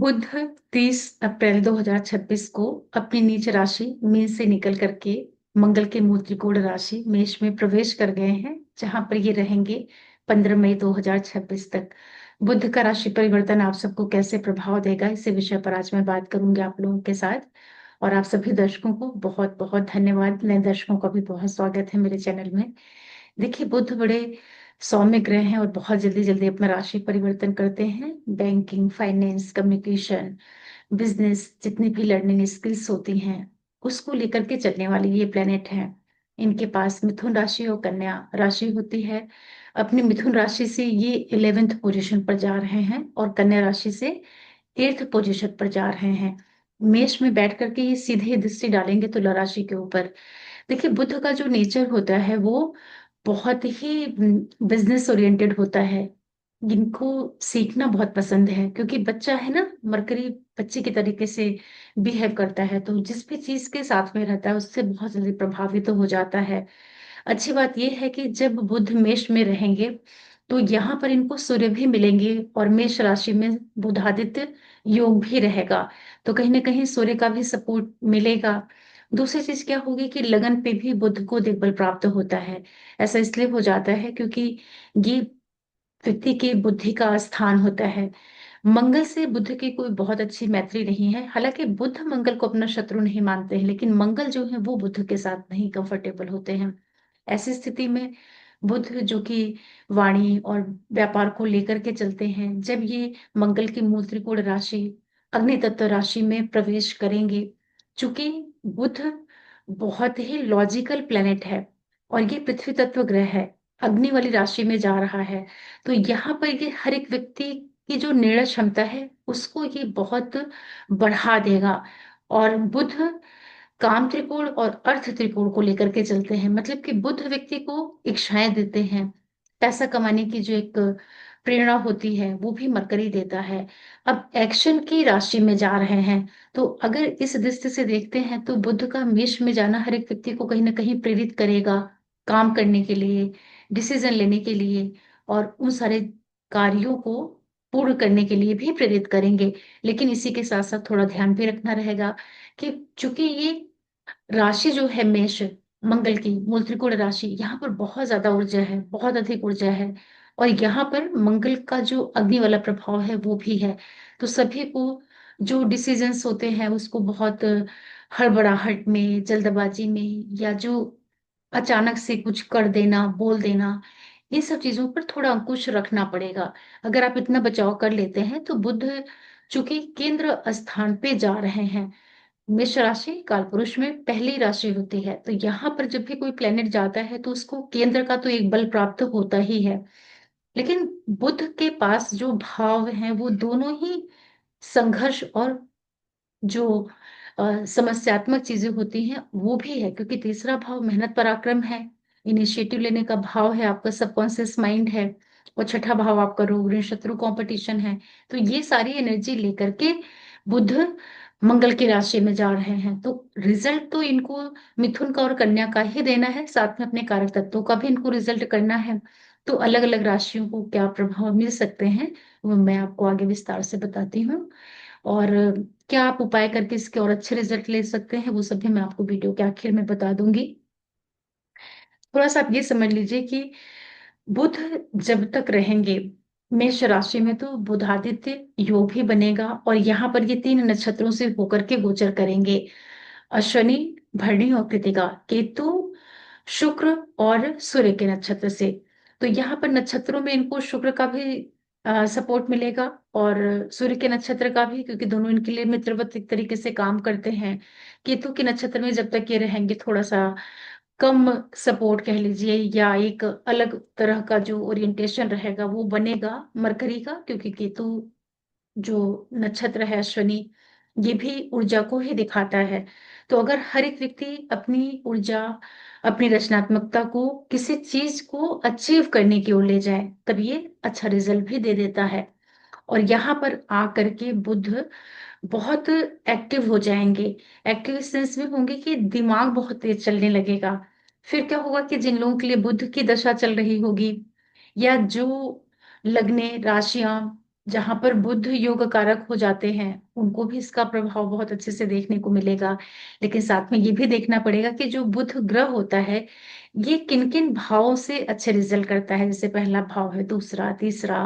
बुध 30 अप्रैल 2026 को अपनी नीच राशि मीन से निकल करके मंगल के मूल त्रिकोण राशि मेष में प्रवेश कर गए हैं, जहां पर ये रहेंगे 15 मई 2026 तक। बुध का राशि परिवर्तन आप सबको कैसे प्रभाव देगा, इसी विषय पर आज मैं बात करूंगी आप लोगों के साथ। और आप सभी दर्शकों को बहुत बहुत धन्यवाद, नए दर्शकों का भी बहुत स्वागत है मेरे चैनल में। देखिए, बुध बड़े सौम्य ग्रह हैं और बहुत जल्दी जल्दी अपना राशि परिवर्तन करते हैं। बैंकिंग, फाइनेंस, कम्युनिकेशन, बिजनेस, जितनी भी लर्निंग स्किल्स होती हैं उसको लेकर के चलने वाली ये प्लेनेट है। इनके पास मिथुन राशि और कन्या राशि होती है। अपनी मिथुन राशि से ये 11th पोजीशन पर जा रहे हैं और कन्या राशि से 8th पोजीशन पर जा रहे हैं। मेष में बैठ करके ये सीधे दृष्टि डालेंगे तुला राशि के ऊपर। देखिए, बुद्ध का जो नेचर होता है वो बहुत ही बिजनेस ओरिएंटेड होता है। इनको सीखना बहुत पसंद है, क्योंकि बच्चा है ना, मरकरी बच्चे के तरीके से बिहेव करता है, तो जिस भी चीज के साथ में रहता है उससे बहुत जल्दी प्रभावित हो जाता है। अच्छी बात यह है कि जब बुध मेष में रहेंगे तो यहाँ पर इनको सूर्य भी मिलेंगे और मेष राशि में बुधादित्य योग भी रहेगा, तो कहीं ना कहीं सूर्य का भी सपोर्ट मिलेगा। दूसरी चीज क्या होगी कि लगन पे भी बुध को दिग्बल प्राप्त होता है। ऐसा इसलिए हो जाता है क्योंकि ये व्यक्ति की बुद्धि का स्थान होता है। मंगल से बुध की कोई बहुत अच्छी मैत्री नहीं है, हालांकि बुध मंगल को अपना शत्रु नहीं मानते हैं, लेकिन मंगल जो है वो बुध के साथ नहीं कंफर्टेबल होते हैं। ऐसी स्थिति में बुध जो कि वाणी और व्यापार को लेकर के चलते हैं, जब ये मंगल की मूल त्रिकोण राशि अग्नि तत्व राशि में प्रवेश करेंगे, चूंकि बुध बहुत ही लॉजिकल प्लेनेट है और ये पृथ्वी तत्व ग्रह है, अग्नि वाली राशि में जा रहा है, तो यहाँ पर ये हर एक व्यक्ति की जो निर्णय क्षमता है उसको ये बहुत बढ़ा देगा। और बुध काम त्रिकोण और अर्थ त्रिकोण को लेकर के चलते हैं, मतलब कि बुध व्यक्ति को इच्छाएं देते हैं। पैसा कमाने की जो एक प्रेरणा होती है वो भी मरकरी देता है। अब एक्शन की राशि में जा रहे हैं, तो अगर इस दृष्टि से देखते हैं तो बुध का मेष में जाना हर एक व्यक्ति को कहीं ना कहीं प्रेरित करेगा काम करने के लिए, डिसीजन लेने के लिए, और उन सारे कार्यों को पूर्ण करने के लिए भी प्रेरित करेंगे। लेकिन इसी के साथ साथ थोड़ा ध्यान भी रखना रहेगा कि चूंकि ये राशि जो है मेष, मंगल की मूल त्रिकोण राशि, यहाँ पर बहुत ज्यादा ऊर्जा है, बहुत अधिक ऊर्जा है, और यहाँ पर मंगल का जो अग्नि वाला प्रभाव है वो भी है। तो सभी को जो डिसीजंस होते हैं उसको बहुत हड़बड़ाहट में, जल्दबाजी में, या जो अचानक से कुछ कर देना, बोल देना, इन सब चीजों पर थोड़ा अंकुश रखना पड़ेगा। अगर आप इतना बचाव कर लेते हैं तो बुध चूंकि केंद्र स्थान पे जा रहे हैं, मेष राशि कालपुरुष में पहली राशि होती है, तो यहाँ पर जब भी कोई प्लेनेट जाता है तो उसको केंद्र का तो एक बल प्राप्त होता ही है। लेकिन बुध के पास जो भाव हैं वो दोनों ही संघर्ष और जो समस्यात्मक चीजें होती हैं वो भी है, क्योंकि तीसरा भाव मेहनत पराक्रम है, इनिशिएटिव लेने का भाव है, आपका सबकॉन्शियस माइंड है, और छठा भाव आपका रोग ऋण शत्रु कंपटीशन है। तो ये सारी एनर्जी लेकर के बुध मंगल की राशि में जा रहे हैं, तो रिजल्ट तो इनको मिथुन का और कन्या का ही देना है, साथ में अपने कारक तत्वों का भी इनको रिजल्ट करना है। तो अलग अलग राशियों को क्या प्रभाव मिल सकते हैं वो मैं आपको आगे विस्तार से बताती हूँ। और क्या आप उपाय करके इसके और अच्छे रिजल्ट ले सकते हैं वो सब भी मैं आपको वीडियो के आखिर में बता दूंगी। थोड़ा सा आप ये समझ लीजिए कि बुध जब तक रहेंगे मेष राशि में तो बुधादित्य योग भी बनेगा, और यहाँ पर ये तीन नक्षत्रों से होकर के गोचर करेंगे। अश्विनी, भरणी और कृतिका, केतु, शुक्र और सूर्य के नक्षत्र से। तो यहाँ पर नक्षत्रों में इनको शुक्र का भी सपोर्ट मिलेगा और सूर्य के नक्षत्र का भी, क्योंकि दोनों इनके लिए मित्रवत एक तरीके से काम करते हैं। केतु के नक्षत्र में जब तक ये रहेंगे थोड़ा सा कम सपोर्ट कह लीजिए, या एक अलग तरह का जो ओरिएंटेशन रहेगा वो बनेगा मरकरी का, क्योंकि केतु जो नक्षत्र है अश्विनी, ये भी ऊर्जा को ही दिखाता है। तो अगर हर एक व्यक्ति अपनी ऊर्जा, अपनी रचनात्मकता को किसी चीज को अचीव करने की ओर ले जाए तब ये अच्छा रिजल्ट भी दे देता है। और यहाँ पर आकर के बुध बहुत एक्टिव हो जाएंगे। एक्टिव इस सेंस में होंगे कि दिमाग बहुत तेज चलने लगेगा। फिर क्या होगा कि जिन लोगों के लिए बुध की दशा चल रही होगी, या जो लग्ने, राशियां जहां पर बुध योग कारक हो जाते हैं, उनको भी इसका प्रभाव बहुत अच्छे से देखने को मिलेगा। लेकिन साथ में ये भी देखना पड़ेगा कि जो बुध ग्रह होता है, ये किन किन भावों से अच्छे रिजल्ट करता है। जैसे पहला भाव है, दूसरा, तीसरा,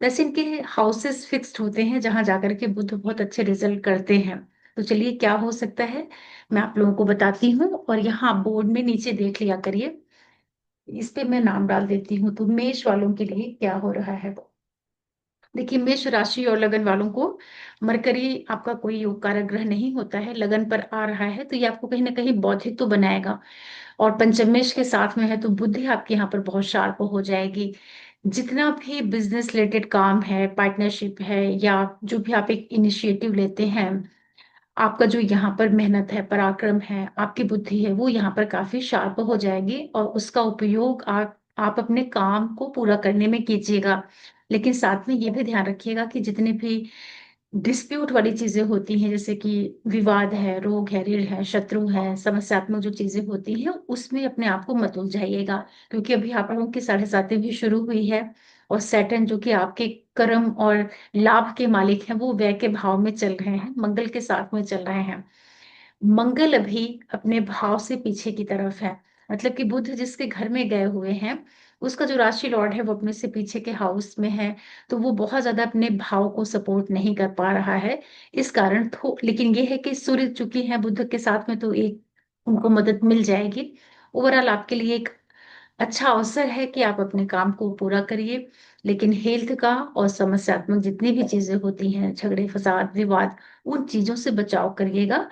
वैसे इनके हाउसेस फिक्स्ड होते हैं जहां जाकर के बुध बहुत अच्छे रिजल्ट करते हैं। तो चलिए, क्या हो सकता है मैं आप लोगों को बताती हूँ, और यहाँ बोर्ड में नीचे देख लिया करिए। इस पे मैं नाम डाल देती हूँ। तो मेष वालों के लिए क्या हो रहा है। देखिए, मेष राशि और लगन वालों को मरकरी आपका कोई योग कारक ग्रह नहीं होता है, लगन पर आ रहा है, तो ये आपको कहीं ना कहीं बौद्धिक तो बनाएगा। और पंचमेश के साथ में है तो बुद्धि आपकी यहाँ पर बहुत शार्प हो जाएगी। जितना भी बिजनेस रिलेटेड काम है, पार्टनरशिप है, या जो भी आप एक इनिशिएटिव लेते हैं, आपका जो यहाँ पर मेहनत है, पराक्रम है, आपकी बुद्धि है, वो यहाँ पर काफी शार्प हो जाएगी, और उसका उपयोग आप अपने काम को पूरा करने में कीजिएगा। लेकिन साथ में ये भी ध्यान रखिएगा कि जितने भी डिस्प्यूट वाली चीजें होती हैं, जैसे कि विवाद है, रोग है, ऋण है, शत्रु है, समस्यात्मक जो चीजें होती हैं, उसमें अपने आप को मत उलझाइएगा। क्योंकि अभी आप लोगों की 7.5 भी शुरू हुई है, और सैटर्न जो कि आपके कर्म और लाभ के मालिक हैं, वो व्यय के भाव में चल रहे हैं, मंगल के साथ में चल रहे हैं। मंगल अभी अपने भाव से पीछे की तरफ है। मतलब कि बुध जिसके घर में गए हुए हैं, उसका जो राशि लॉर्ड है वो अपने से पीछे के हाउस में है। तो वो बहुत ज्यादा अपने भाव को सपोर्ट नहीं कर पा रहा है। इस कारण थो लेकिन ये है कि सूर्य चुकी है बुध के साथ में, तो एक उनको मदद मिल जाएगी। ओवरऑल आपके लिए एक अच्छा अवसर है कि आप अपने काम को पूरा करिए। लेकिन हेल्थ का और समस्यात्मक जितनी भी चीजें होती हैं, झगड़े, फसाद, विवाद, उन चीजों से बचाव करिएगा।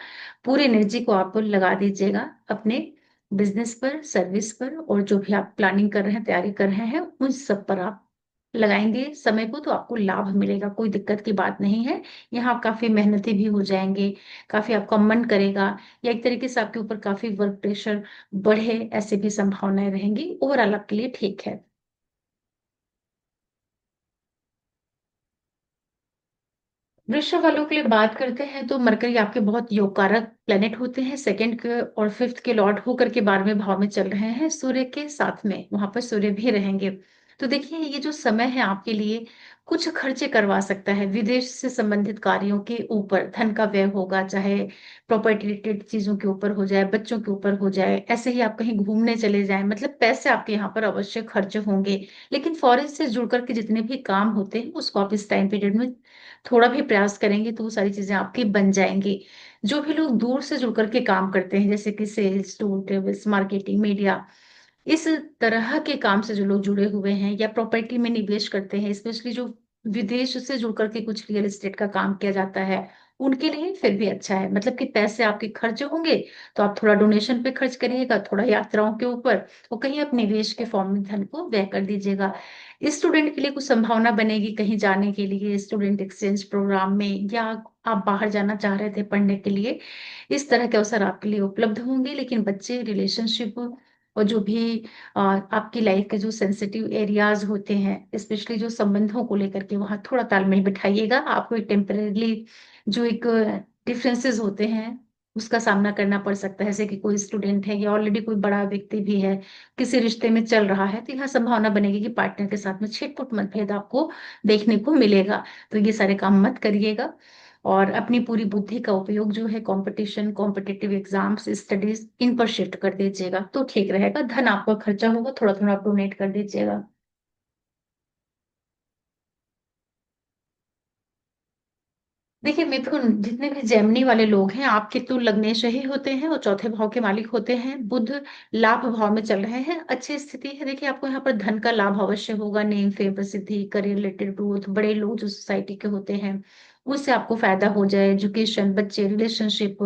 पूरी एनर्जी को आप लगा दीजिएगा अपने बिजनेस पर, सर्विस पर, और जो भी आप प्लानिंग कर रहे हैं, तैयारी कर रहे हैं, उन सब पर आप लगाएंगे समय को, तो आपको लाभ मिलेगा, कोई दिक्कत की बात नहीं है। यहाँ आप काफी मेहनती भी हो जाएंगे, काफी आपका मन करेगा, या एक तरीके से आपके ऊपर काफी वर्क प्रेशर बढ़े, ऐसे भी संभावनाएं रहेंगी। ओवरऑल आपके लिए ठीक है। वृषभ वालों के लिए बात करते हैं तो मरकरी आपके बहुत योगकारक प्लेनेट होते हैं, सेकंड के और फिफ्थ के लॉर्ड होकर के 12वें भाव में चल रहे हैं, सूर्य के साथ में वहां पर सूर्य भी रहेंगे। तो देखिए, ये जो समय है आपके लिए कुछ खर्चे करवा सकता है, विदेश से संबंधित कार्यों के ऊपर धन का व्यय होगा, चाहे प्रॉपर्टी रिलेटेड चीजों के ऊपर हो जाए, बच्चों के ऊपर हो जाए, ऐसे ही आप कहीं घूमने चले जाएं, मतलब पैसे आपके यहाँ पर अवश्य खर्च होंगे। लेकिन फॉरेन से जुड़ करके जितने भी काम होते हैं, उसको आप इस टाइम पीरियड में थोड़ा भी प्रयास करेंगे तो वो सारी चीजें आपकी बन जाएंगी। जो भी लोग दूर से जुड़ करके काम करते हैं, जैसे कि sales, tour, travels, marketing, media, इस तरह के काम से जो लोग जुड़े हुए हैं, या प्रॉपर्टी में निवेश करते हैं, स्पेशली जो विदेश से जुड़ करके कुछ रियल एस्टेट का काम किया जाता है, उनके लिए फिर भी अच्छा है। मतलब कि पैसे आपके खर्च होंगे, तो आप थोड़ा डोनेशन पे खर्च करिएगा, थोड़ा यात्राओं के ऊपर, और कहीं आप निवेश के फॉर्म में धन को व्यय कर दीजिएगा। स्टूडेंट के लिए कुछ संभावना बनेगी कहीं जाने के लिए, स्टूडेंट एक्सचेंज प्रोग्राम में, या आप बाहर जाना चाह रहे थे पढ़ने के लिए, इस तरह के अवसर आपके लिए उपलब्ध होंगे। लेकिन बच्चे, रिलेशनशिप, और जो भी आपकी लाइफ के जो सेंसिटिव एरियाज होते हैं, स्पेशली जो संबंधों को लेकर के, वहां थोड़ा तालमेल बिठाइएगा। आपको एक टेम्परेली जो एक डिफरेंसेस होते हैं, उसका सामना करना पड़ सकता है। जैसे कि कोई स्टूडेंट है, या ऑलरेडी कोई बड़ा व्यक्ति भी है, किसी रिश्ते में चल रहा है, तो यहाँ संभावना बनेगी कि पार्टनर के साथ में छिटपुट मतभेद आपको देखने को मिलेगा। तो ये सारे काम मत करिएगा, और अपनी पूरी बुद्धि का उपयोग जो है कंपटीशन, कॉम्पिटिटिव एग्जाम्स, स्टडीज, इन पर शिफ्ट कर दीजिएगा, तो ठीक रहेगा। धन आपका खर्चा होगा, थोड़ा थोड़ा आप डोनेट कर दीजिएगा। देखिए मिथुन, जितने भी जेमिनी वाले लोग हैं, आपके तो लग्नेश ही होते हैं और चौथे भाव के मालिक होते हैं। बुध लाभ भाव में चल रहे हैं, अच्छी स्थिति है। देखिए, आपको यहाँ पर धन का लाभ अवश्य होगा, नेम फेम, प्रसिद्धि, करियर रिलेटेड ग्रोथ, बड़े लोग जो सोसाइटी के होते हैं, उससे आपको फायदा हो जाए। एजुकेशन, बच्चे, रिलेशनशिप,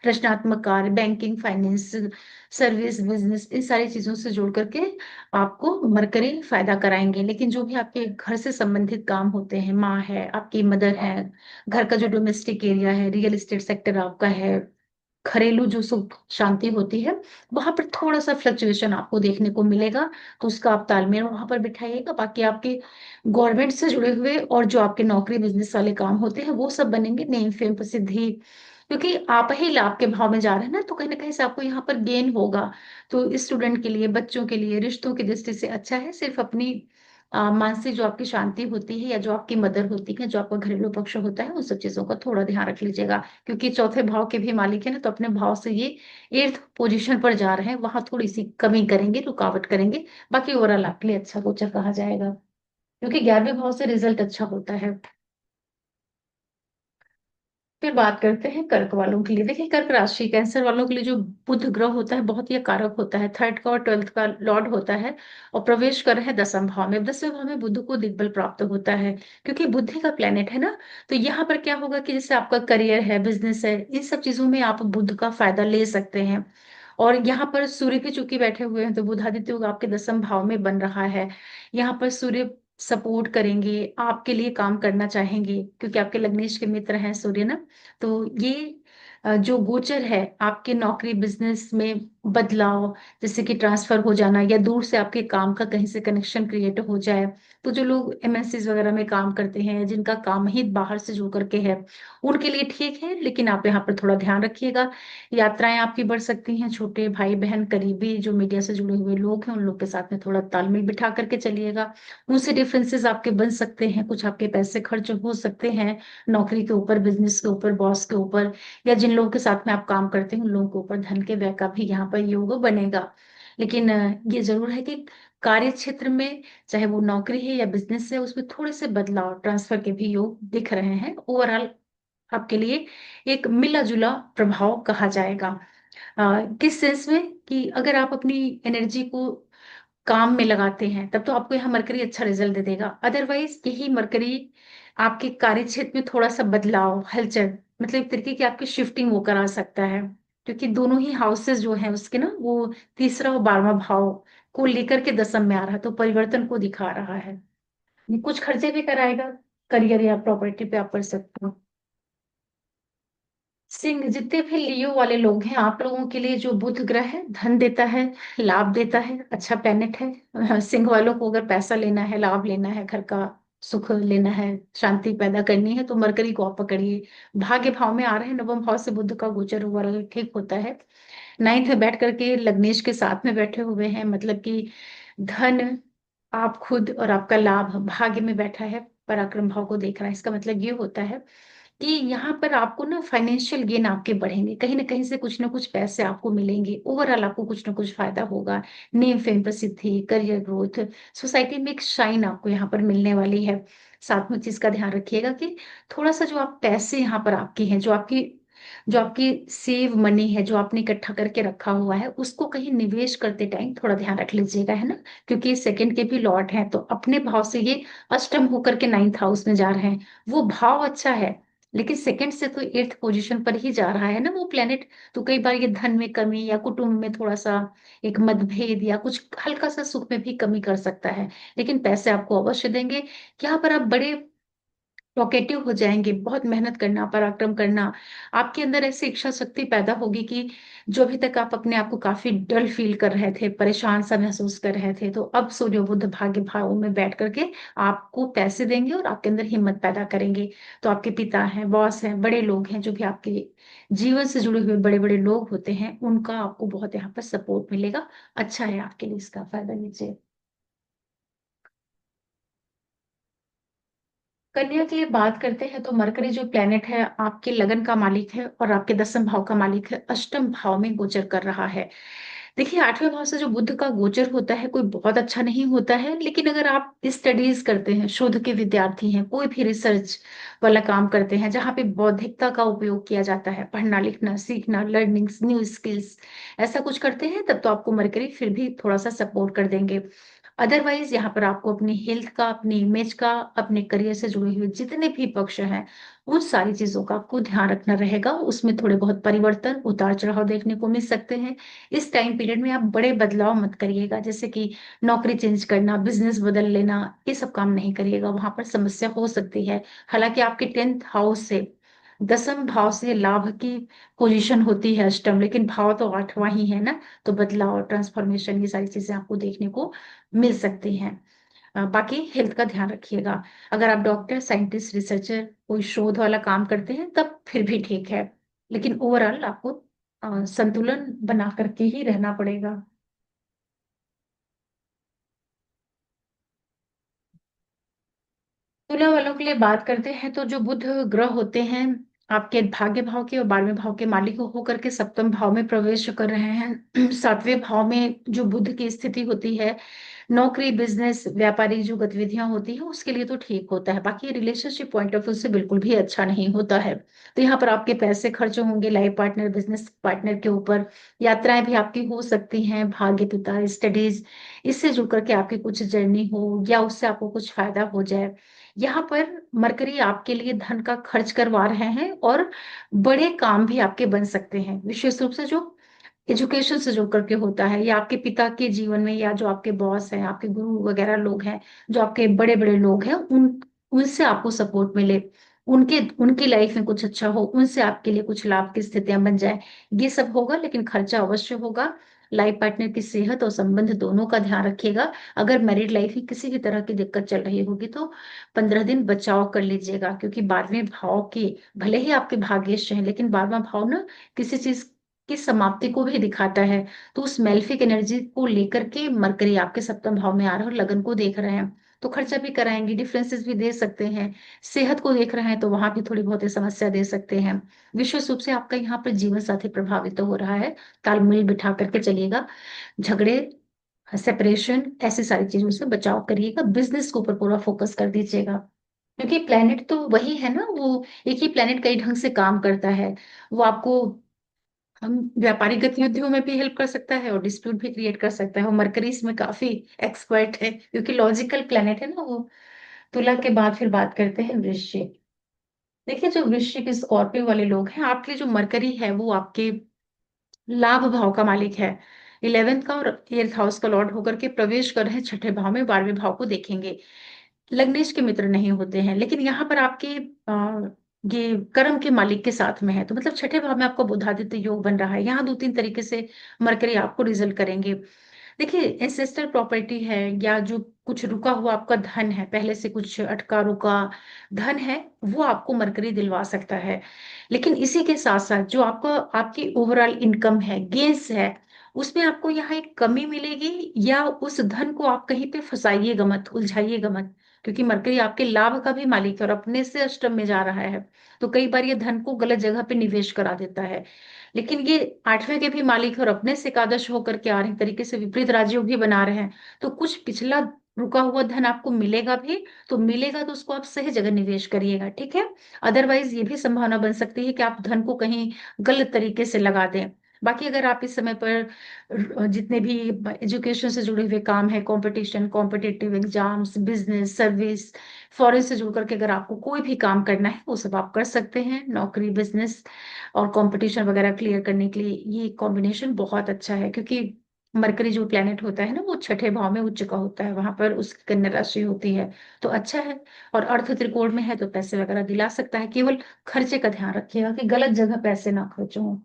रचनात्मक कार्य, बैंकिंग, फाइनेंस, सर्विस, बिजनेस, इन सारी चीजों से जोड़ करके आपको मरकरी फायदा कराएंगे। लेकिन जो भी आपके घर से संबंधित काम होते हैं, माँ है, आपकी मदर है, घर का जो डोमेस्टिक एरिया है, रियल एस्टेट सेक्टर आपका है, घरेलू जो सुख शांति होती है, वहां पर थोड़ा सा फ्लक्चुएशन आपको देखने को मिलेगा। तो उसका आप तालमेल वहां पर बिठाइएगा। बाकी आपके गवर्नमेंट से जुड़े हुए और जो आपके नौकरी बिजनेस वाले काम होते हैं, वो सब बनेंगे, नेम फेम, प्रसिद्धि, क्योंकि आप ही लाभ के भाव में जा रहे हैं ना, तो कहीं ना कहीं से आपको यहाँ पर गेन होगा। तो स्टूडेंट के लिए, बच्चों के लिए, रिश्तों की दृष्टि से अच्छा है। सिर्फ अपनी मानसिक जो आपकी शांति होती है या जो आपकी मदर होती है, जो आपका घरेलू पक्ष होता है, उन सब चीज़ों का थोड़ा ध्यान रख लीजिएगा। क्योंकि चौथे भाव के भी मालिक है ना, तो अपने भाव से ये 8th पोज़ीशन पर जा रहे हैं, वहाँ थोड़ी-सी कमी करेंगे, रुकावट करेंगे। बाकी ओवरऑल आपके लिए अच्छा गोचर कहा जाएगा, क्योंकि 11वें भाव से रिज़ल्ट अच्छा होता है। फिर बात करते हैं कर्क वालों के लिए। देखिए, कर्क राशि कैंसर वालों के लिए जो बुध ग्रह होता है बहुत ही कारक होता है, 3rd का और 12th का लॉर्ड होता है, और प्रवेश कर रहे हैं 10वें भाव में। 10वें भाव में बुध को दिग्बल प्राप्त होता है, क्योंकि बुद्धि का प्लेनेट है ना। तो यहाँ पर क्या होगा कि जैसे आपका करियर है, बिजनेस है, इन सब चीजों में आप बुध का फायदा ले सकते हैं। और यहाँ पर सूर्य भी चूंकि बैठे हुए हैं, तो बुधादित्य योग आपके 10वें भाव में बन रहा है। यहाँ पर सूर्य सपोर्ट करेंगे, आपके लिए काम करना चाहेंगे, क्योंकि आपके लग्नेश के मित्र हैं सूर्य ना। तो ये जो गोचर है आपके नौकरी बिजनेस में बदलाव, जैसे कि ट्रांसफर हो जाना या दूर से आपके काम का कहीं से कनेक्शन क्रिएट हो जाए। तो जो लोग एमएनसीज वगैरह में काम करते हैं, जिनका काम ही बाहर से जुड़ करके है, उनके लिए ठीक है, लेकिन आप यहाँ पर थोड़ा ध्यान रखिएगा। यात्राएं आपकी बढ़ सकती हैं, छोटे भाई बहन करीबी जो मीडिया से जुड़े हुए लोग हैं, उन लोग के साथ में थोड़ा तालमेल बिठा करके चलिएगा। उनसे डिफरेंसेस आपके बन सकते हैं, कुछ आपके पैसे खर्च हो सकते हैं नौकरी के ऊपर, बिजनेस के ऊपर, बॉस के ऊपर, या जिन लोगों के साथ में आप काम करते हैं उन लोगों के ऊपर धन के व्यय का भी यहाँ पर योग बनेगा। लेकिन ये जरूर है कि कार्य क्षेत्र में, चाहे वो नौकरी है या बिजनेस है, उसमें थोड़े से बदलाव, ट्रांसफर के भी योग दिख रहे हैं। ओवरऑल आपके लिए एक मिला जुला प्रभाव कहा जाएगा। किस सेंस में कि अगर आप अपनी एनर्जी को काम में लगाते हैं, तब तो आपको यहाँ मरकरी अच्छा रिजल्ट दे देगा। अदरवाइज यही मरकरी आपके कार्य क्षेत्र में थोड़ा सा बदलाव, हलचल, मतलब एक तरीके की आपकी शिफ्टिंग वो करा सकता है। क्योंकि दोनों ही हाउसेस जो हैं उसके ना, वो तीसरा और 12वां भाव को लेकर के 10th में आ रहा है, तो परिवर्तन को दिखा रहा है। ये कुछ खर्चे भी कराएगा, करियर या प्रॉपर्टी पे आप कर सकते हो। सिंह, जितने भी लियो वाले लोग हैं, आप लोगों के लिए जो बुध ग्रह है, धन देता है, लाभ देता है, अच्छा प्लेनेट है। सिंह वालों को अगर पैसा लेना है, लाभ लेना है, घर का सुख लेना है, शांति पैदा करनी है, तो मरकरी को आप पकड़िए। भाग्य भाव में आ रहे हैं, 9वें भाव से बुध का गोचर ओवरऑल ठीक होता है। 9th में बैठ करके लग्नेश के साथ में बैठे हुए हैं, मतलब कि धन, आप खुद और आपका लाभ भाग्य में बैठा है, पराक्रम भाव को देख रहा है। इसका मतलब ये होता है कि यहाँ पर आपको ना फाइनेंशियल गेन आपके बढ़ेंगे, कहीं ना कुछ ना कुछ पैसे आपको मिलेंगे, ओवरऑल आपको कुछ ना कुछ फायदा होगा। नेम फेम, प्रसिद्धि, करियर ग्रोथ, सोसाइटी में एक शाइन आपको यहाँ पर मिलने वाली है। साथ में चीज का ध्यान रखिएगा कि थोड़ा सा जो आप पैसे यहाँ पर आपके हैं, जो आपकी सेव मनी है, जो आपने इकट्ठा करके रखा हुआ है, उसको कहीं निवेश करते टाइम थोड़ा ध्यान रख लीजिएगा, है ना। क्योंकि सेकंड के भी लॉर्ड हैं, तो अपने भाव से ये अष्टम होकर के 9th हाउस में जा रहे हैं। वो भाव अच्छा है, लेकिन सेकंड से तो 8th पोजीशन पर ही जा रहा है ना वो प्लेनेट। तो कई बार ये धन में कमी या कुटुंब में थोड़ा सा एक मतभेद या कुछ हल्का सा सुख में भी कमी कर सकता है। लेकिन पैसे आपको अवश्य देंगे। यहाँ पर आप बड़े टॉकेटिव हो जाएंगे, बहुत मेहनत करना, पराक्रम करना, आपके अंदर ऐसी इच्छा शक्ति पैदा होगी कि जो अभी तक आप अपने आप को काफी डल फील कर रहे थे, परेशान सा महसूस कर रहे थे, तो अब सूर्य बुध भाग्य भावों में बैठ करके आपको पैसे देंगे और आपके अंदर हिम्मत पैदा करेंगे। तो आपके पिता हैं, बॉस हैं, बड़े लोग हैं, जो भी आपके जीवन से जुड़े हुए बड़े बड़े लोग होते हैं, उनका आपको बहुत यहाँ पर सपोर्ट मिलेगा। अच्छा है आपके लिए, इसका फायदा लीजिए। कन्या की बात करते हैं, तो मरकरी जो प्लेनेट है आपके लगन का मालिक है और आपके 10वें भाव का मालिक है, अष्टम भाव में गोचर कर रहा है। देखिए, 8वें भाव से जो बुध का गोचर होता है कोई बहुत अच्छा नहीं होता है, लेकिन अगर आप स्टडीज करते हैं, शोध के विद्यार्थी हैं, कोई भी रिसर्च वाला काम करते हैं जहाँ पे बौद्धिकता का उपयोग किया जाता है, पढ़ना लिखना सीखना, लर्निंग्स, न्यू स्किल्स, ऐसा कुछ करते हैं, तब तो आपको मरकरी फिर भी थोड़ा सा सपोर्ट कर देंगे। अदरवाइज यहाँ पर आपको अपनी हेल्थ का, अपनी इमेज का, अपने करियर से जुड़े हुए जितने भी पक्ष हैं, उन सारी चीजों का आपको ध्यान रखना रहेगा। उसमें थोड़े बहुत परिवर्तन, उतार चढ़ाव देखने को मिल सकते हैं। इस टाइम पीरियड में आप बड़े बदलाव मत करिएगा, जैसे कि नौकरी चेंज करना, बिजनेस बदल लेना, ये सब काम नहीं करिएगा, वहां पर समस्या हो सकती है। हालांकि आपके 10th हाउस से, 10वें भाव से लाभ की पोजीशन होती है अष्टम, लेकिन भाव तो 8वां ही है ना। तो बदलाव, ट्रांसफॉर्मेशन, ये सारी चीजें आपको देखने को मिल सकती हैं। बाकी हेल्थ का ध्यान रखिएगा। अगर आप डॉक्टर, साइंटिस्ट, रिसर्चर, कोई शोध वाला काम करते हैं, तब फिर भी ठीक है। लेकिन ओवरऑल आपको संतुलन बना करके ही रहना पड़ेगा। तुला वालों के लिए बात करते हैं तो जो बुध ग्रह होते हैं आपके भाग्य भाव के और 12वें भाव के मालिक होकर के सप्तम भाव में प्रवेश कर रहे हैं। 7वें भाव में जो बुध की स्थिति होती है, नौकरी बिजनेस व्यापारिक जो गतिविधियां होती है उसके लिए तो ठीक होता है, बाकी रिलेशनशिप पॉइंट ऑफ व्यू से बिल्कुल भी अच्छा नहीं होता है। तो यहाँ पर आपके पैसे खर्च होंगे लाइफ पार्टनर बिजनेस पार्टनर के ऊपर। यात्राएं भी आपकी हो सकती हैं, भाग्य पिता स्टडीज इससे जुड़ करके आपकी कुछ जर्नी हो या उससे आपको कुछ फायदा हो जाए। यहाँ पर मरकरी आपके लिए धन का खर्च करवा रहे हैं और बड़े काम भी आपके बन सकते हैं, विशेष रूप से जो एजुकेशन से जुड़ करके होता है या आपके पिता के जीवन में, या जो आपके बॉस हैं आपके गुरु वगैरह लोग हैं, जो आपके बड़े बड़े लोग हैं उनसे आपको सपोर्ट मिले, उनके उनकी लाइफ में कुछ अच्छा हो, उनसे आपके लिए कुछ लाभ की स्थितियां बन जाए। ये सब होगा, लेकिन खर्चा अवश्य होगा। लाइफ पार्टनर की सेहत और संबंध दोनों का ध्यान रखिएगा। अगर मैरिड लाइफ में किसी भी तरह की दिक्कत चल रही होगी तो 15 दिन बचाव कर लीजिएगा, क्योंकि 12वें भाव के भले ही आपके भाग्येश हैं, लेकिन 12वां भाव ना किसी चीज की समाप्ति को भी दिखाता है। तो उस मेल्फिक एनर्जी को लेकर के मरकरी आपके सप्तम भाव में आ रहा है और लगन को देख रहे हैं, तो खर्चा भी कराएंगे, डिफरेंसेस भी दे सकते हैं। सेहत को देख रहे हैं तो वहां भी थोड़ी बहुत समस्या दे सकते हैं। विशेष रूप से आपका यहाँ पर जीवन साथी प्रभावित हो रहा है, तालमेल बिठा करके चलिएगा। झगड़े सेपरेशन ऐसी सारी चीजों से बचाव करिएगा, बिजनेस के ऊपर पूरा फोकस कर दीजिएगा, क्योंकि प्लेनेट तो वही है ना, वो एक ही प्लेनेट कई ढंग से काम करता है। वो आपको हम व्यापारिक गतिविधियों में भी हेल्प कर सकता है और डिस्प्यूट भी क्रिएट कर सकता है, और मरकरी इसमें काफी एक्सपर्ट है क्योंकि लॉजिकल प्लेनेट है ना वो। तुला के बाद फिर बात करते हैं वृश्चिक। देखिए जो वृश्चिक स्कॉर्पियो वाले लोग हैं, आपके लिए जो मरकरी है वो आपके लाभ भाव का मालिक है। 11th का और 8th हाउस का लॉर्ड होकर के प्रवेश कर रहे हैं छठे भाव में, 12वें भाव को देखेंगे। लग्नेश के मित्र नहीं होते हैं, लेकिन यहाँ पर आपके ये कर्म के मालिक के साथ में है, तो मतलब छठे भाव में आपका बुधादित्य योग बन रहा है। यहाँ दो तीन तरीके से मरकरी आपको रिजल्ट करेंगे। देखिए एंसेस्टर प्रॉपर्टी है या जो कुछ रुका हुआ आपका धन है, पहले से कुछ अटका रुका धन है, वो आपको मरकरी दिलवा सकता है। लेकिन इसी के साथ साथ जो आपका आपकी ओवरऑल इनकम है, गेन्स है, उसमें आपको यहाँ एक कमी मिलेगी, या उस धन को आप कहीं पे फंसाइएगा मत, उलझाइएगा मत, क्योंकि मरकरी आपके लाभ का भी मालिक है और अपने से अष्टम में जा रहा है। तो कई बार ये धन को गलत जगह पे निवेश करा देता है। लेकिन ये 8वें के भी मालिक है और अपने से एकादश होकर के आ रहे हैं, तरीके से विपरीत राज्यों भी बना रहे हैं। तो कुछ पिछला रुका हुआ धन आपको मिलेगा भी, तो मिलेगा तो उसको आप सही जगह निवेश करिएगा, ठीक है। अदरवाइज ये भी संभावना बन सकती है कि आप धन को कहीं गलत तरीके से लगा दें। बाकी अगर आप इस समय पर जितने भी एजुकेशन से जुड़े हुए काम है, competition competitive exams business service foreign से जुड़ करके अगर आपको कोई भी काम करना है वो सब आप कर सकते हैं। नौकरी बिजनेस और कंपटीशन वगैरह क्लियर करने के लिए ये कॉम्बिनेशन बहुत अच्छा है, क्योंकि मरकरी जो प्लेनेट होता है ना वो छठे भाव में उच्च का होता है, वहां पर उसकी कन्या राशि होती है, तो अच्छा है। और अर्थ त्रिकोण में है तो पैसे वगैरह दिला सकता है, केवल खर्चे का ध्यान रखिएगा कि गलत जगह पैसे ना खर्च हों।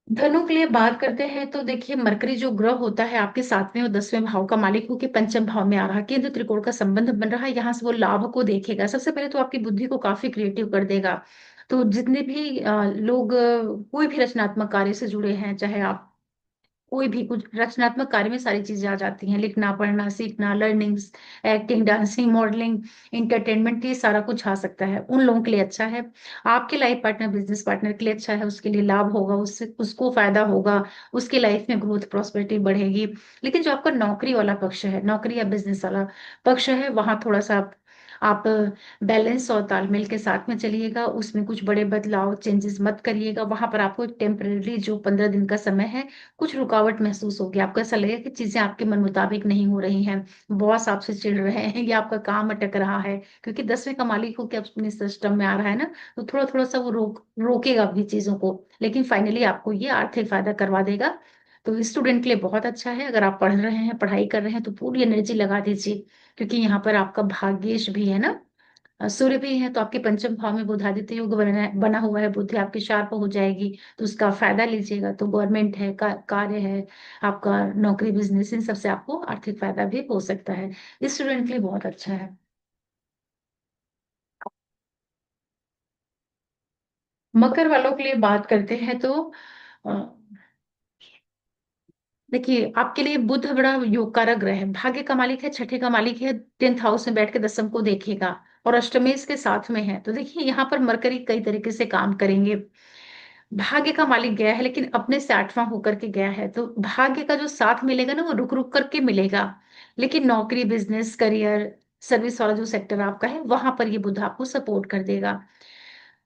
धनु के लिए बात करते हैं तो देखिए मरकरी जो ग्रह होता है आपके 7वें और 10वें भाव का मालिक होकर पंचम भाव में आ रहा है, केंद्र त्रिकोण का संबंध बन रहा है, यहाँ से वो लाभ को देखेगा। सबसे पहले तो आपकी बुद्धि को काफी क्रिएटिव कर देगा। तो जितने भी लोग कोई भी रचनात्मक कार्य से जुड़े हैं, चाहे आप कोई भी कुछ रचनात्मक कार्य में सारी चीजें आ जाती हैं, लिखना पढ़ना सीखना learnings acting dancing modelling entertainment, ये सारा कुछ आ सकता है, उन लोगों के लिए अच्छा है। आपके लाइफ पार्टनर बिजनेस पार्टनर के लिए अच्छा है, उसके लिए लाभ होगा, उससे उसको फायदा होगा, उसके लाइफ में ग्रोथ प्रॉस्पेरिटी बढ़ेगी। लेकिन जो आपका नौकरी वाला पक्ष है, नौकरी या बिजनेस वाला पक्ष है, वहां थोड़ा सा आप बैलेंस और तालमेल के साथ में चलिएगा, उसमें कुछ बड़े बदलाव चेंजेस मत करिएगा। वहां पर आपको टेम्परेरी जो 15 दिन का समय है कुछ रुकावट महसूस होगी, आपको ऐसा लगेगा कि चीजें आपके मन मुताबिक नहीं हो रही हैं, बॉस आपसे चिढ़ रहे हैं या आपका काम अटक रहा है, क्योंकि 10वें का मालिक होकर अपने सिस्टम में आ रहा है ना, तो थोड़ा थोड़ा सा वो रोकेगा भी चीजों को, लेकिन फाइनली आपको ये आर्थिक फायदा करवा देगा। तो स्टूडेंट के लिए बहुत अच्छा है, अगर आप पढ़ रहे हैं पढ़ाई कर रहे हैं तो पूरी एनर्जी लगा दीजिए, क्योंकि यहाँ पर आपका भाग्येश भी है ना, सूर्य भी है, तो आपके पंचम भाव में बुधादित्य योग बना हुआ है, बुद्धि आपकी शार्प हो जाएगी, तो उसका फायदा लीजिएगा। तो गवर्नमेंट है कार्य है आपका, नौकरी बिजनेस, इन सबसे आपको आर्थिक फायदा भी हो सकता है। स्टूडेंट के लिए बहुत अच्छा है। मकर वालों के लिए बात करते हैं तो देखिए, आपके लिए बुध बड़ा योग कारक ग्रह है, भाग्य का मालिक है, छठे का मालिक है, 10th हाउस में बैठ के दसम को देखेगा और अष्टमी इसके साथ में है। तो देखिए यहाँ पर मरकरी कई तरीके से काम करेंगे। भाग्य का मालिक गया है लेकिन अपने से 8वां होकर के गया है, तो भाग्य का जो साथ मिलेगा ना वो रुक रुक करके मिलेगा। लेकिन नौकरी, बिजनेस, करियर, सर्विस वाला जो सेक्टर आपका है वहां पर ये बुध आपको सपोर्ट कर देगा।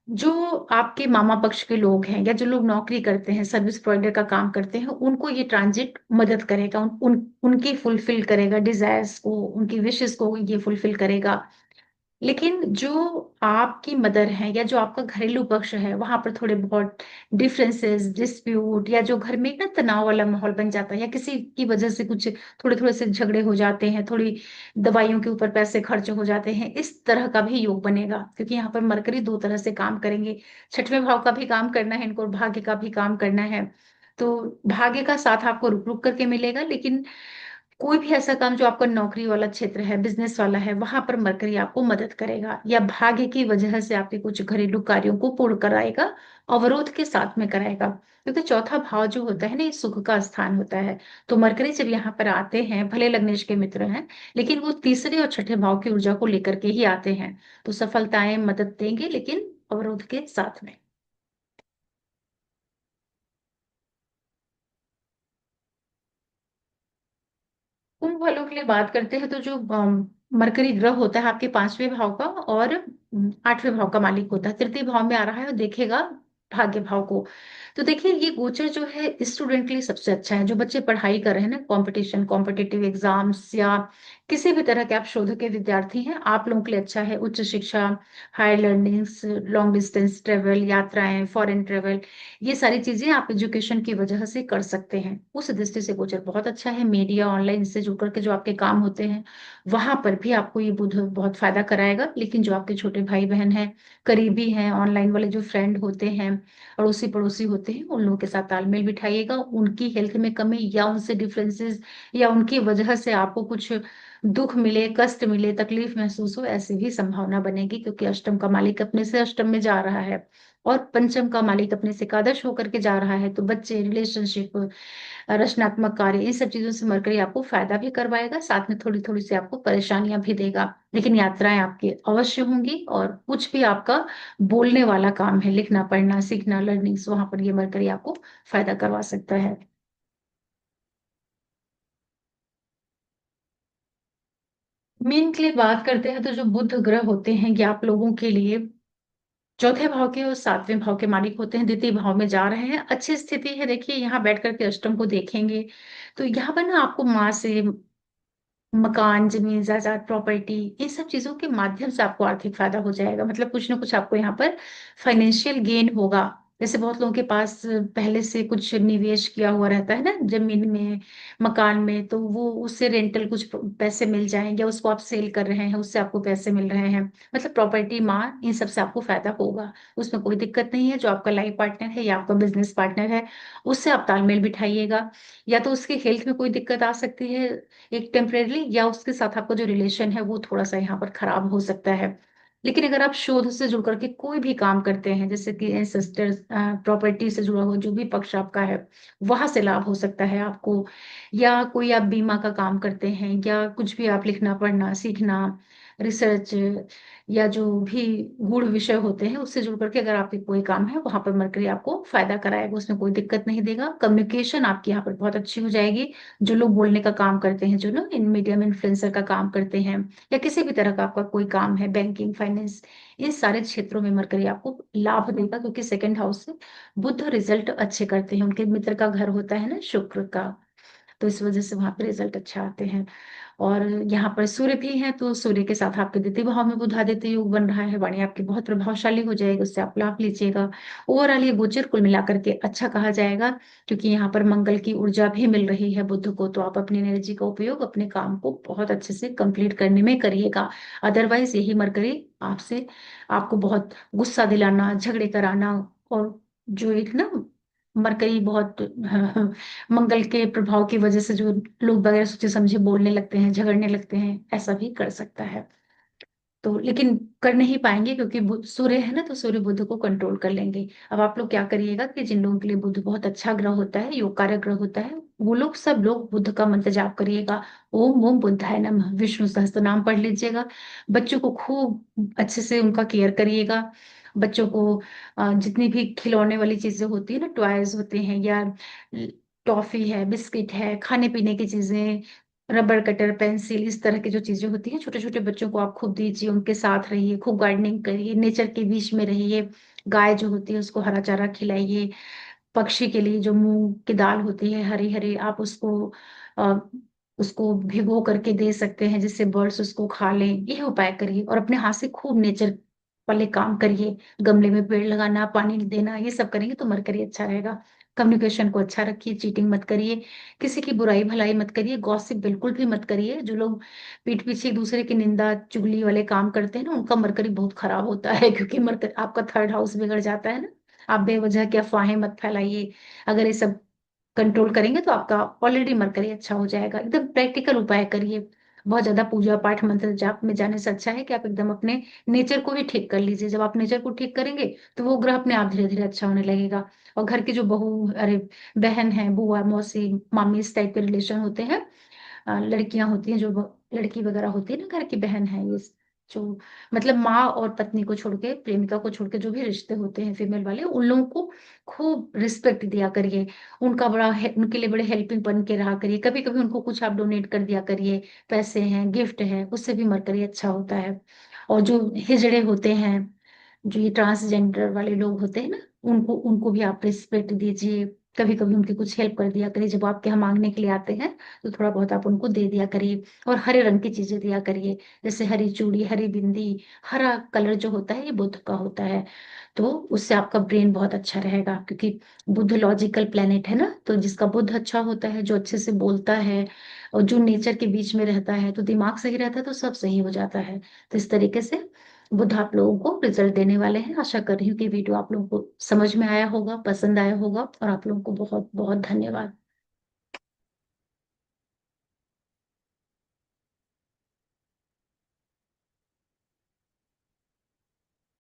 जो आपके मामा पक्ष के लोग हैं या जो लोग नौकरी करते हैं, सर्विस प्रोवाइडर का काम करते हैं, उनको ये ट्रांजिट मदद करेगा, उनकी फुलफिल करेगा डिजायर्स को, उनकी विशेस को ये फुलफिल करेगा। लेकिन जो आपकी मदर है या जो आपका घरेलू पक्ष है वहां पर थोड़े बहुत डिफरेंसेस, डिस्प्यूट, या जो घर में एक ना तनाव वाला माहौल बन जाता है, या किसी की वजह से कुछ थोड़े थोड़े से झगड़े हो जाते हैं, थोड़ी दवाइयों के ऊपर पैसे खर्च हो जाते हैं, इस तरह का भी योग बनेगा। क्योंकि यहाँ पर मरकरी दो तरह से काम करेंगे, छठवें भाव का भी काम करना है इनको और भाग्य का भी काम करना है। तो भाग्य का साथ आपको रुक रुक करके मिलेगा, लेकिन कोई भी ऐसा काम जो आपका नौकरी वाला क्षेत्र है, बिजनेस वाला है, वहां पर मरकरी आपको मदद करेगा या भाग्य की वजह से आपके कुछ घरेलू कार्यों को पूर्ण कराएगा, अवरोध के साथ में कराएगा। क्योंकि चौथा भाव जो होता है ना ये सुख का स्थान होता है। तो मरकरी जब यहाँ पर आते हैं, भले लग्नेश के मित्र हैं, लेकिन वो तीसरे और छठे भाव की ऊर्जा को लेकर के ही आते हैं। तो सफलताएं मदद देंगे लेकिन अवरोध के साथ में। कुंभ वालों के लिए बात करते हैं तो जो मरकरी ग्रह होता है आपके 5वें भाव का और 8वें भाव का मालिक होता है, तृतीय भाव में आ रहा है और देखेगा भाग्य भाव को। तो देखिए ये गोचर जो है स्टूडेंट के लिए सबसे अच्छा है, जो बच्चे पढ़ाई कर रहे हैं ना, कंपटीशन, कॉम्पिटिटिव एग्जाम्स, या किसी भी तरह के आप शोध के विद्यार्थी हैं, आप लोगों के लिए अच्छा है। उच्च शिक्षा, higher learnings, long distance travel, यात्राएं, फॉरेन ट्रेवल, ये सारी चीजें आप एजुकेशन की वजह से कर सकते हैं। उस दृष्टि से गोचर बहुत अच्छा है। मीडिया, ऑनलाइन से जुड़ करके जो आपके काम होते हैं वहां पर भी आपको ये बुध बहुत फायदा कराएगा। लेकिन जो आपके छोटे भाई बहन हैं, करीबी हैं, ऑनलाइन वाले जो फ्रेंड होते हैं, अड़ोसी पड़ोसी होते हैं, उन लोगों के साथ तालमेल बिठाइएगा। उनकी हेल्थ में कमी या उनसे डिफरेंसेस या उनकी वजह से आपको कुछ दुख मिले, कष्ट मिले, तकलीफ महसूस हो, ऐसी भी संभावना बनेगी। क्योंकि अष्टम का मालिक अपने से अष्टम में जा रहा है और पंचम का मालिक अपने से एकादश होकर के जा रहा है। तो बच्चे, रिलेशनशिप, रचनात्मक कार्य, इन सब चीजों से मरकरी आपको फायदा भी करवाएगा, साथ में थोड़ी थोड़ी सी आपको परेशानियां भी देगा। लेकिन यात्राएं आपकी अवश्य होंगी, और कुछ भी आपका बोलने वाला काम है, लिखना, पढ़ना, सीखना, लर्निंग्स, वहां पर ये मरकरी आपको फायदा करवा सकता है। मीन के लिए बात करते हैं तो जो बुध ग्रह होते हैं ये आप लोगों के लिए चौथे भाव के और 7वें भाव के मालिक होते हैं, द्वितीय भाव में जा रहे हैं, अच्छी स्थिति है। देखिए यहाँ बैठ करके अष्टम को देखेंगे तो यहाँ पर ना आपको माँ से मकान, जमीन, जायदाद, प्रॉपर्टी, इन सब चीजों के माध्यम से आपको आर्थिक फायदा हो जाएगा। मतलब कुछ ना कुछ आपको यहाँ पर फाइनेंशियल गेन होगा। जैसे बहुत लोगों के पास पहले से कुछ निवेश किया हुआ रहता है ना, जमीन में, मकान में, तो वो उससे रेंटल कुछ पैसे मिल जाएंगे, या उसको आप सेल कर रहे हैं उससे आपको पैसे मिल रहे हैं। मतलब प्रॉपर्टी, माँ, इन सब से आपको फायदा होगा, उसमें कोई दिक्कत नहीं है। जो आपका लाइफ पार्टनर है या आपका बिजनेस पार्टनर है उससे आप तालमेल बिठाइएगा। या तो उसकी हेल्थ में कोई दिक्कत आ सकती है एक टेम्परेली, या उसके साथ आपका जो रिलेशन है वो थोड़ा सा यहाँ पर खराब हो सकता है। लेकिन अगर आप शोध से जुड़ करके कोई भी काम करते हैं, जैसे कि एंसेस्टर्स, प्रॉपर्टी से जुड़ा हुआ जो भी पक्ष आपका है, वहां से लाभ हो सकता है आपको। या कोई आप बीमा का काम करते हैं, या कुछ भी आप लिखना, पढ़ना, सीखना, रिसर्च, या जो भी गूढ़ विषय होते हैं उससे जुड़ करके अगर आपके कोई काम है, वहां पर मरकरी आपको फायदा कराएगा, उसमें कोई दिक्कत नहीं देगा। कम्युनिकेशन आपकी यहाँ पर बहुत अच्छी हो जाएगी। जो लोग बोलने का काम करते हैं, जो ना इन मीडिया में इन्फ्लुएंसर का काम करते हैं, या किसी भी तरह का आपका कोई काम है, बैंकिंग, फाइनेंस, इन सारे क्षेत्रों में मरकरी आपको लाभ देगा। क्योंकि सेकंड हाउस से बुध रिजल्ट अच्छे करते हैं, उनके मित्र का घर होता है ना शुक्र का, तो इस वजह से वहां पे रिजल्ट अच्छा आते हैं। और यहाँ पर सूर्य भी है, तो सूर्य के साथ आपके द्वितीय भाव में बुध आदित्य योग बन रहा है, वाणी आपकी बहुत प्रभावशाली हो जाएगी, उससे आप लाभ लीजिएगा। ओवरऑल ये गोचर कुल मिलाकर के अच्छा कहा जाएगा। क्योंकि यहाँ पर मंगल की ऊर्जा भी मिल रही है बुध को, तो आप अपनी एनर्जी का उपयोग अपने काम को बहुत अच्छे से कंप्लीट करने में करिएगा। अदरवाइज यही मरकरी आपसे आपको बहुत गुस्सा दिलाना, झगड़े कराना, और जो एक ना मरकरी बहुत मंगल के प्रभाव की वजह से जो लोग बगैर सोचे समझे बोलने लगते हैं, झगड़ने लगते हैं, ऐसा भी कर सकता है। तो लेकिन कर नहीं पाएंगे क्योंकि सूर्य है ना, तो सूर्य बुध को कंट्रोल कर लेंगे। अब आप लोग क्या करिएगा कि जिन लोगों के लिए बुध बहुत अच्छा ग्रह होता है, योग कारक ग्रह होता है, वो लोग सब लोग बुद्ध का मंत्र जाप करिएगा। ओम ओम बुद्धाय नमः, विष्णु सहस्त्र नाम पढ़ लीजिएगा। बच्चों को खूब अच्छे से उनका केयर करिएगा। बच्चों को जितनी भी खिलौने वाली चीजें होती है ना, टॉयज होते हैं या टॉफी है, बिस्किट है, खाने पीने की चीजें, रबर कटर, पेंसिल, इस तरह की जो चीजें होती हैं, छोटे छोटे बच्चों को आप खूब दीजिए, उनके साथ रहिए, खूब गार्डनिंग करिए, नेचर के बीच में रहिए। गाय जो होती है उसको हरा चारा खिलाइए। पक्षी के लिए जो मूंग की दाल होती है हरी हरी, आप अ, उसको भिगो करके दे सकते हैं, जिससे बर्ड्स उसको खा लें। यह उपाय करिए और अपने हाथ से खूब नेचर वाले काम करिए। गमले में पेड़ लगाना, पानी देना, ये सब करेंगे तो मरकरी अच्छा रहेगा। कम्युनिकेशन को अच्छा रखिए, चीटिंग मत करिए, किसी की बुराई भलाई मत करिए, गॉसिप बिल्कुल भी मत करिए। जो लोग पीठ पीछे एक दूसरे की निंदा चुगली वाले काम करते हैं ना, उनका मरकरी बहुत खराब होता है, क्योंकि मरकरी आपका थर्ड हाउस बिगड़ जाता है ना। आप बेवजह की अफवाहें मत फैलाइए। अगर ये सब कंट्रोल करेंगे तो आपका ऑलरेडी मरकरी अच्छा हो जाएगा। एकदम प्रैक्टिकल उपाय करिए। बहुत ज्यादा पूजा पाठ मंत्र जाप में जाने से अच्छा है कि आप एकदम अपने नेचर को ही ठीक कर लीजिए। जब आप नेचर को ठीक करेंगे तो वो ग्रह अपने आप धीरे धीरे अच्छा होने लगेगा। और घर की जो बहू, अरे बहन है, बुआ, मौसी, मामी, इस टाइप के रिलेशन होते हैं, लड़कियां होती हैं जो लड़की वगैरह होती है ना, घर की बहन है, ये जो मतलब माँ और पत्नी को छोड़ के, प्रेमिका को छोड़ के जो भी रिश्ते होते हैं फीमेल वाले, उन लोगों को खूब रिस्पेक्ट दिया करिए। उनका उनके लिए बड़े हेल्पिंग बन के रहा करिए। कभी कभी उनको कुछ आप डोनेट कर दिया करिए, पैसे हैं, गिफ्ट है, उससे भी मरकरी अच्छा होता है। और जो हिजड़े होते हैं, जो ये ट्रांसजेंडर वाले लोग होते हैं ना, उनको उनको भी आप रिस्पेक्ट दीजिए। कभी कभी उनकी कुछ हेल्प कर दिया करिए। जब वो आपके यहाँ मांगने के लिए आते हैं तो थोड़ा बहुत आप उनको दे दिया करिए। और हरे रंग की चीजें दिया करिए, जैसे हरी चूड़ी, हरी बिंदी। हरा कलर जो होता है ये बुध का होता है, तो उससे आपका ब्रेन बहुत अच्छा रहेगा, क्योंकि बुध लॉजिकल प्लेनेट है ना। तो जिसका बुध अच्छा होता है, जो अच्छे से बोलता है और जो नेचर के बीच में रहता है, तो दिमाग सही रहता है तो सब सही हो जाता है। तो इस तरीके से बुध आप लोगों को रिजल्ट देने वाले हैं। आशा कर रही हूँ कि वीडियो आप लोगों को समझ में आया होगा, पसंद आया होगा, और आप लोगों को बहुत बहुत धन्यवाद।